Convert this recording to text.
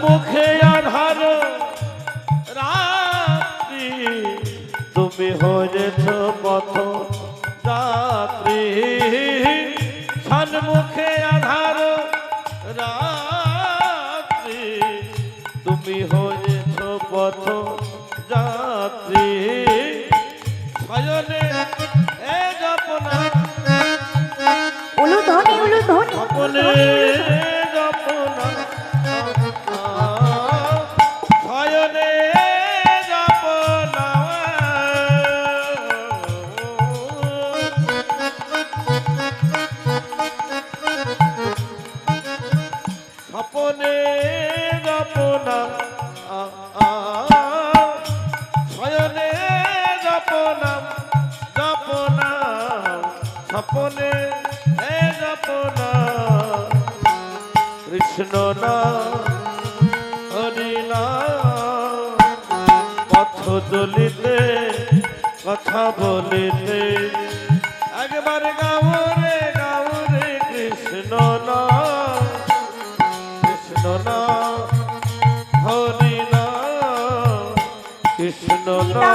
মুখে আধার রাত্রি তুমি হয়েছ পথ যাত্রী মুখে আধার রাত্রি তুমি হয়েছ পথ যাত্রী শয়নে এ জপনা উলুধ্বনি উলুধ্বনি আপনে জপনা শয়নে জপনা স্বপনে জপনা শয়নে জপনা জপনা স্বপনে জপনা কৃষ্ণ না হরি না পথ চলিতে কথা বলিতে একবার গাওরে গাওরে কৃষ্ণ না কৃষ্ণ না হরি না কৃষ্ণ না